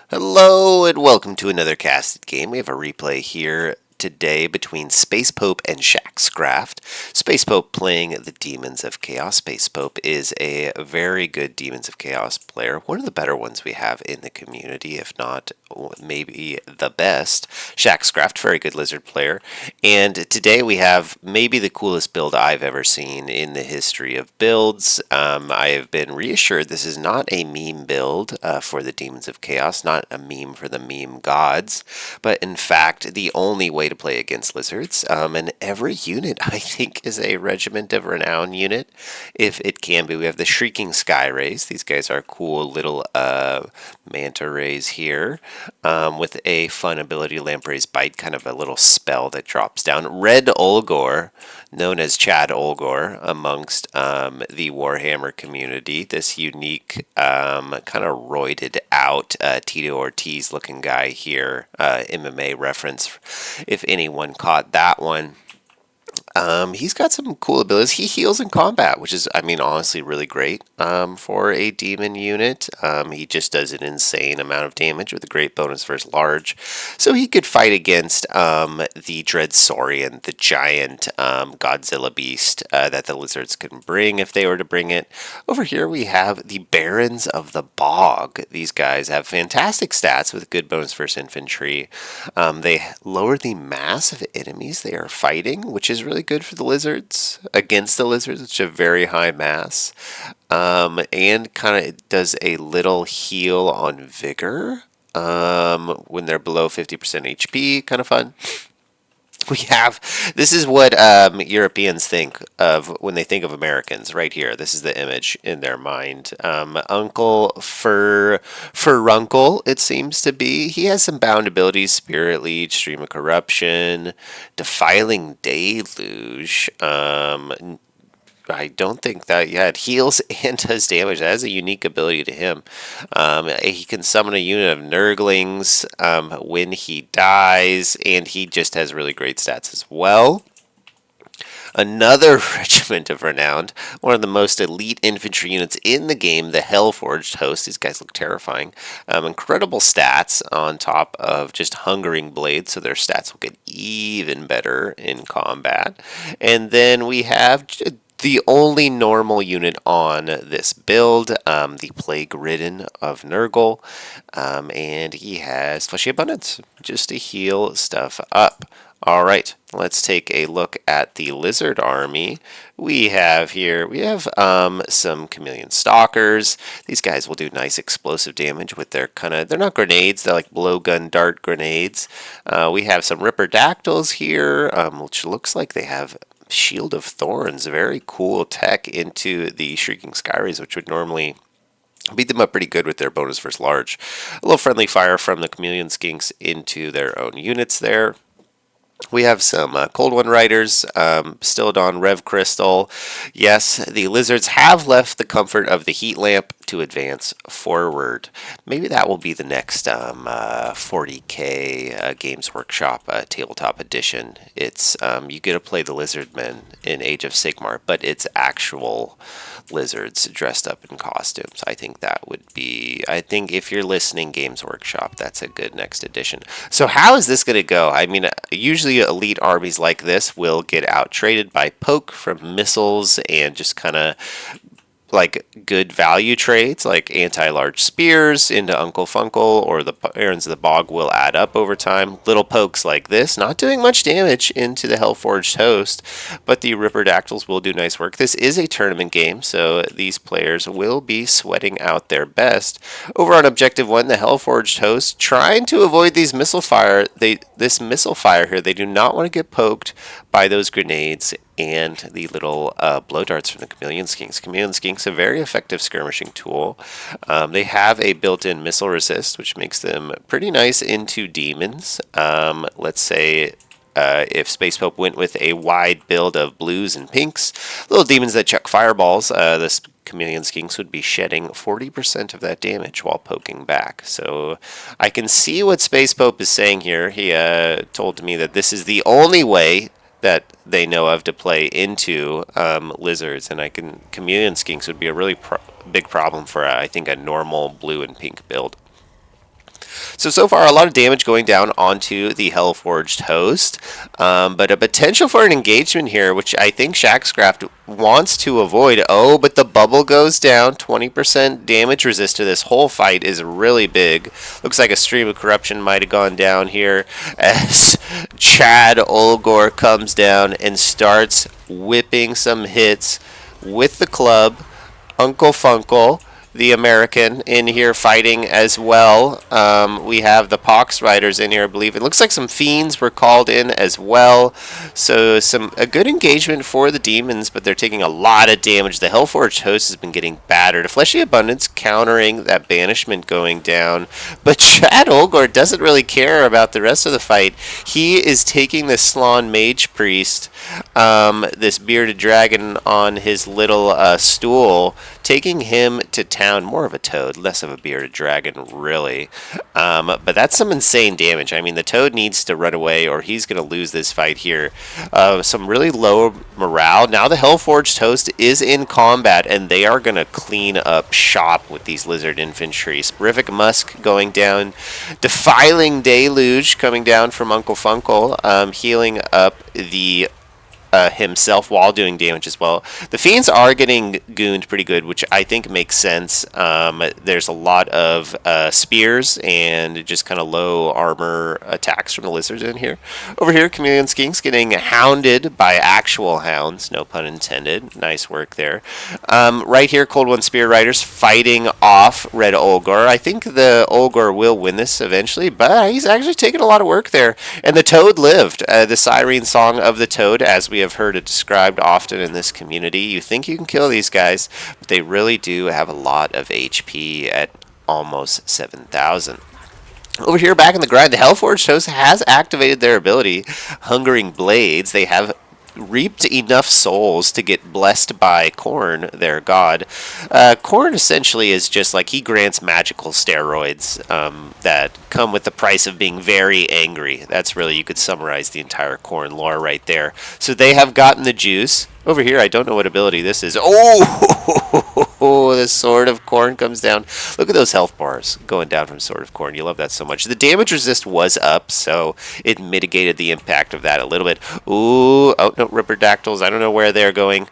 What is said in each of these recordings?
Hello and welcome to another casted game. We have a replay here today between Space Pope and Shaxcraft. Space Pope playing the Demons of Chaos. Space Pope is a very good Demons of Chaos player. One of the better ones we have in the community, if not maybe the best. Shaxcraft, very good Lizard player. And today we have maybe the coolest build I've ever seen in the history of builds. I have been reassured this is not a meme build for the Demons of Chaos, not a meme for the meme gods, but in fact the only way to play against lizards. And every unit, I think, is a Regiment of Renown unit, if it can be. We have the Shrieking Sky Rays. These guys are cool little manta rays here, with a fun ability, Lamprey's Bite, kind of a little spell that drops down. Red Olgor, known as Chad Olgor amongst the Warhammer community. This unique, kind of roided out Tito Ortiz looking guy here, MMA reference, if anyone caught that one. He's got some cool abilities. He heals in combat, which is, I mean, honestly really great for a demon unit. He just does an insane amount of damage with a great bonus versus large. So he could fight against the Dread Saurian, the giant Godzilla beast that the lizards can bring if they were to bring it. Over here we have the Barons of the Bog. These guys have fantastic stats with good bonus versus infantry. They lower the mass of enemies they are fighting, which is really good for the lizards against the lizards, which have very high mass, and kind of does a little heal on vigor when they're below 50% HP. Kind of fun. This is what Europeans think of when they think of Americans right here. This is the image in their mind. Uncle Furuncle, it seems to be. He has some bound abilities: Spirit Leech, Stream of Corruption, Defiling Deluge. I don't think that yet. Heals and does damage. That is a unique ability to him. He can summon a unit of Nurglings when he dies, and he just has really great stats as well. Another Regiment of Renown, one of the most elite infantry units in the game, the Hellforged Host. These guys look terrifying. Incredible stats on top of just Hungering Blades, so their stats will get even better in combat. And then we have the only normal unit on this build, the Plague Ridden of Nurgle, and he has Fleshy Abundance, just to heal stuff up. Alright, let's take a look at the Lizard Army. We have some Chameleon Stalkers. These guys will do nice explosive damage with their they're not grenades, they're like blowgun dart grenades. We have some Ripperdactyls here, which looks like they have Shield of Thorns, very cool tech into the Shrieking Sky Rays, which would normally beat them up pretty good with their bonus versus large. A little friendly fire from the Chameleon Skinks into their own units there. We have some Cold One Riders, Stilodon, Rev Crystal. Yes, the lizards have left the comfort of the heat lamp to advance forward. Maybe that will be the next 40k Games Workshop tabletop edition. It's you get to play the Lizardmen in Age of Sigmar, but it's actual lizards dressed up in costumes. I think if you're listening, Games Workshop, that's a good next edition. So how is this going to go? I mean, usually elite armies like this will get out traded by poke from missiles and just kind of like good value trades like anti-large spears into Uncle Funkle, or the Barons of the Bog will add up over time. Little pokes like this, not doing much damage into the Hellforged Host, but the Ripperdactyls will do nice work. This is a tournament game, so these players will be sweating out their best. Over on Objective 1, the Hellforged Host trying to avoid these missile fire. This missile fire here, they do not want to get poked by those grenades and the little blow darts from the Chameleon Skinks. Chameleon Skinks, a very effective skirmishing tool. They have a built-in missile resist, which makes them pretty nice into demons. Let's say if Space Pope went with a wide build of blues and pinks, little demons that chuck fireballs, this Chameleon Skinks would be shedding 40% of that damage while poking back. So I can see what Space Pope is saying here. He told me that this is the only way that they know of to play into lizards, and Chameleon Skinks would be a really big problem for I think a normal blue and pink build. So far, a lot of damage going down onto the Hellforged host, but a potential for an engagement here, which I think Shaxcraft wants to avoid. Oh, but the bubble goes down. 20% damage resist to this whole fight is really big. Looks like a stream of corruption might have gone down here as Chad Olgor comes down and starts whipping some hits with the club. Uncle Funkle, the American, in here fighting as well. We have the Pox Riders in here, I believe. It looks like some Fiends were called in as well. So a good engagement for the Demons, but they're taking a lot of damage. The Hellforged host has been getting battered. A Fleshy Abundance countering that banishment going down. But Chad Olgor doesn't really care about the rest of the fight. He is taking the Slann Mage Priest, this bearded dragon on his little stool, taking him to town. More of a toad, less of a bearded dragon, really. But that's some insane damage. I mean, the toad needs to run away or he's going to lose this fight here. Some really low morale. Now the Hellforged host is in combat and they are going to clean up shop with these lizard infantry. Sporific Musk going down. Defiling Deluge coming down from Uncle Funkle, healing up the himself while doing damage as well. The Fiends are getting gooned pretty good, which I think makes sense. There's a lot of spears and just kind of low armor attacks from the lizards in here. Over here, Chameleon Skinks getting hounded by actual hounds, no pun intended. Nice work there. Right here, Cold One Spear Riders fighting off Red Olgor. I think the Olgor will win this eventually, but he's actually taken a lot of work there. And the Toad lived. The Siren Song of the Toad, as we have heard it described often in this community. You think you can kill these guys, but they really do have a lot of HP at almost 7,000. Over here, back in the grind, the Hellforged host has activated their ability, Hungering Blades. They have reaped enough souls to get blessed by Korn, their god. Korn essentially is just like he grants magical steroids that come with the price of being very angry. That's really, you could summarize the entire Korn lore right there. So they have gotten the juice. Over here, I don't know what ability this is. Oh, the Sword of Korn comes down. Look at those health bars going down from Sword of Korn. You love that so much. The damage resist was up, so it mitigated the impact of that a little bit. Ooh, oh, no, Ripperdactyls. I don't know where they're going.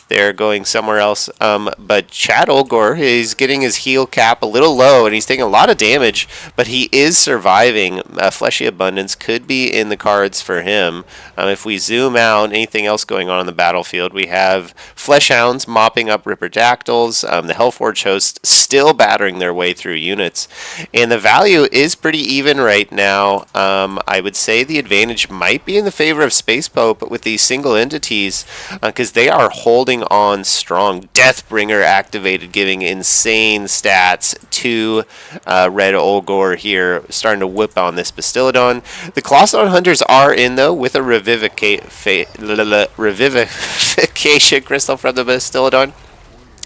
They're going somewhere else. But Chad Olgor is getting his heal cap a little low, and he's taking a lot of damage, but he is surviving. Fleshy Abundance could be in the cards for him. If we zoom out, anything else going on the battlefield, we have Fleshhounds mopping up Ripperdactyls. The Hellforged host still battering their way through units. And the value is pretty even right now. I would say the advantage might be in the favor of Space Pope with these single entities, because they are holding on strong. Deathbringer activated, giving insane stats to Red Olgor here, starting to whip on this Bastillodon. The Colossodon Hunters are in, though, with a Revivification Crystal from the Bastillodon.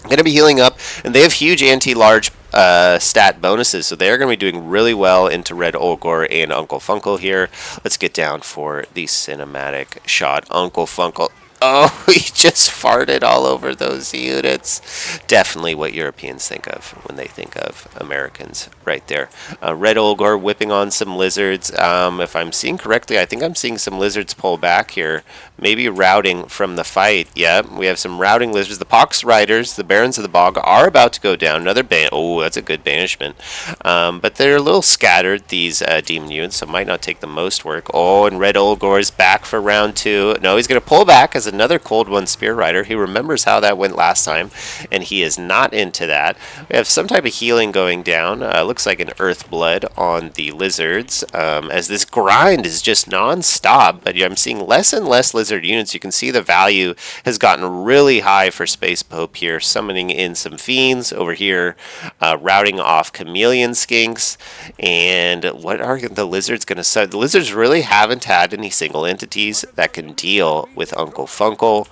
Going to be healing up, and they have huge anti-large stat bonuses, so they're going to be doing really well into Red Olgor and Uncle Funkle here. Let's get down for the cinematic shot. Uncle Funkle. Oh, he just farted all over those units. Definitely what Europeans think of when they think of Americans right there. Red Olgor whipping on some lizards. If I'm seeing correctly, I think I'm seeing some lizards pull back here. Maybe routing from the fight. Yeah, we have some routing lizards. The Pox Riders, the Barons of the Bog, are about to go down. Another ban. Oh, that's a good banishment. But they're a little scattered, these demon units, so might not take the most work. Oh, and Red Olgor is back for round 2. No, he's going to pull back as another Cold One Spear Rider. He remembers how that went last time, and he is not into that. We have some type of healing going down. Looks like an Earth Blood on the lizards, as this grind is just non-stop, but I'm seeing less and less lizard units. You can see the value has gotten really high for Space Pope here, summoning in some Fiends over here, routing off Chameleon Skinks, and what are the lizards going to say? The lizards really haven't had any single entities that can deal with Uncle Funkle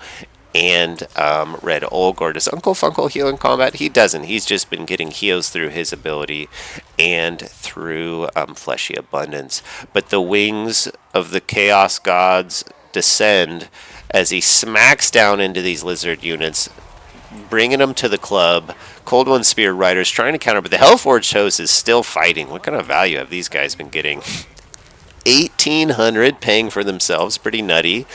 and Red Olgor. Does Uncle Funkle heal in combat? He doesn't. He's just been getting heals through his ability and through Fleshy Abundance. But the wings of the Chaos Gods descend as he smacks down into these lizard units. bringing them to the club. Cold One Spear Riders trying to counter, but the Hellforged Host is still fighting. What kind of value have these guys been getting? 1,800 paying for themselves, pretty nutty.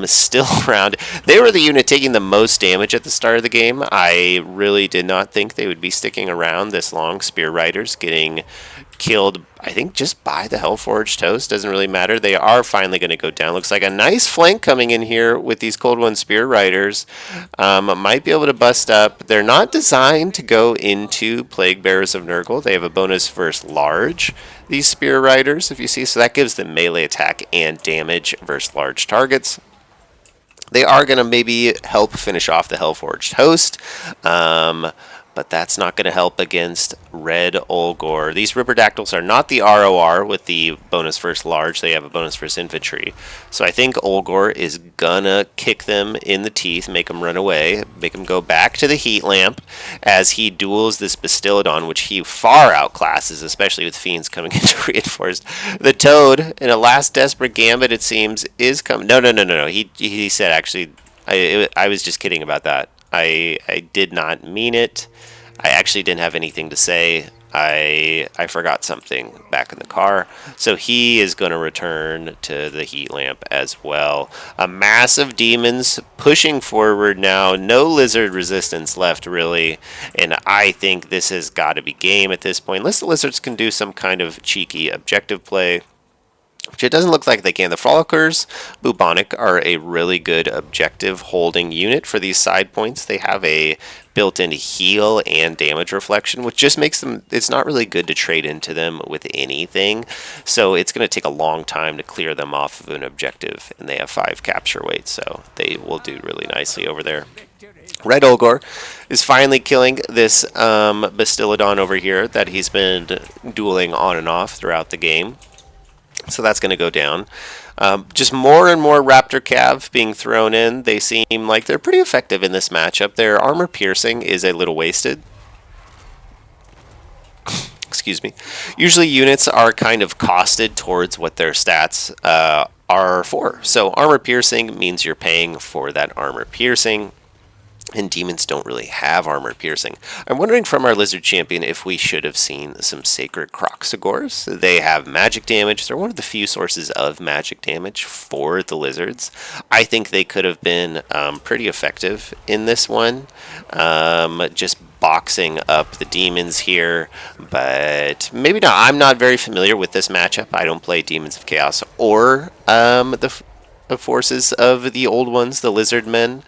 Still around. They were the unit taking the most damage at the start of the game. I really did not think they would be sticking around this long. Spear Riders getting killed, I think, just by the Hellforged Host. Doesn't really matter. They are finally going to go down. Looks like a nice flank coming in here with these Cold One Spear Riders. Might be able to bust up. They're not designed to go into Plague Bearers of Nurgle. They have a bonus versus large, these Spear Riders, if you see. So that gives them melee attack and damage versus large targets. They are going to maybe help finish off the Hellforged Host. But that's not going to help against Red Olgor. These Ripperdactyls are not the ROR with the bonus versus large. They have a bonus versus infantry. So I think Olgor is going to kick them in the teeth, make them run away, make them go back to the heat lamp as he duels this Bastillodon, which he far outclasses, especially with Fiends coming into reinforced. The Toad, in a last desperate gambit, it seems, is coming. No. He said, actually, I was just kidding about that. I did not mean it. I actually didn't have anything to say. I forgot something back in the car. So he is going to return to the heat lamp as well. A mass of demons pushing forward now. No lizard resistance left, really. And I think this has got to be game at this point. Unless the lizards can do some kind of cheeky objective play, which it doesn't look like they can. The Frolickers, Bubonic, are a really good objective holding unit for these side points. They have a built-in heal and damage reflection, which just makes them, it's not really good to trade into them with anything. So it's going to take a long time to clear them off of an objective, and they have 5 capture weights, so they will do really nicely over there. Red Olgor is finally killing this Bastillodon over here that he's been dueling on and off throughout the game. So that's going to go down. Just more and more Raptor Cav being thrown in. They seem like they're pretty effective in this matchup. Their armor piercing is a little wasted. Excuse me. Usually units are kind of costed towards what their stats are for. So armor piercing means you're paying for that armor piercing. And demons don't really have armor piercing. I'm wondering from our lizard champion if we should have seen some sacred Croxagors. They have magic damage. They're one of the few sources of magic damage for the lizards. I think they could have been pretty effective in this one. Just boxing up the demons here, but maybe not. I'm not very familiar with this matchup. I don't play Demons of Chaos or the forces of the old ones, the lizard men.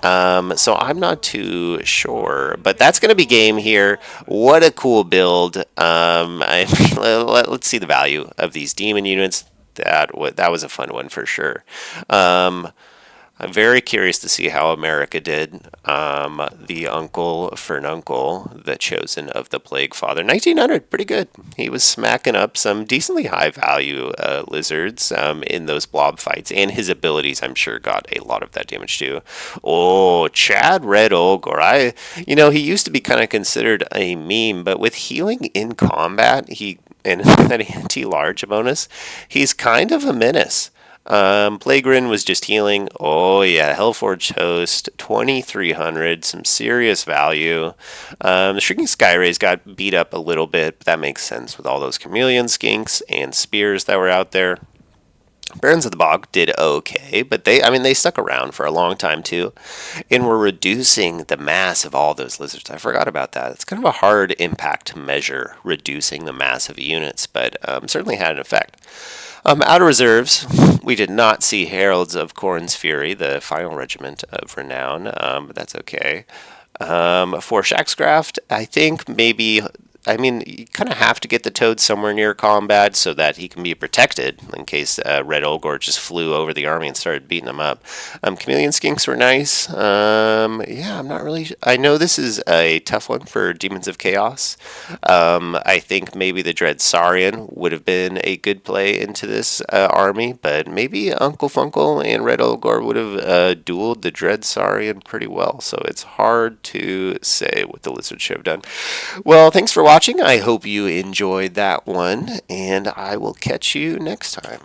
So I'm not too sure, but that's going to be game here. What a cool build. Let's see the value of these demon units. That was a fun one for sure. I'm very curious to see how America did. The Uncle Fernuncle, the Chosen of the Plague Father. 1900, pretty good. He was smacking up some decently high value lizards in those blob fights, and his abilities, I'm sure, got a lot of that damage too. Oh, Chad Red Olgor. He used to be kind of considered a meme, but with healing in combat, and that anti-large bonus, he's kind of a menace. Plaguerin was just healing. Oh yeah, Hellforged Host, 2,300, some serious value. The Shrieking Skyrays got beat up a little bit, but that makes sense with all those Chameleon Skinks and Spears that were out there. Barons of the Bog did okay, but they stuck around for a long time too, and were reducing the mass of all those lizards. I forgot about that. It's kind of a hard impact to measure, reducing the mass of units, but certainly had an effect. Out of reserves, we did not see Heralds of Khorne's Fury, the final regiment of renown, but that's okay. For Shaxcraft, I think maybe... you kind of have to get the Toad somewhere near combat so that he can be protected in case Red Olgor just flew over the army and started beating them up. Chameleon Skinks were nice. I'm not really... I know this is a tough one for Demons of Chaos. I think maybe the Dread Saurian would have been a good play into this army, but maybe Uncle Funkle and Red Olgor would have dueled the Dread Saurian pretty well, so it's hard to say what the Lizard should have done. Well, thanks for watching. I hope you enjoyed that one, and I will catch you next time.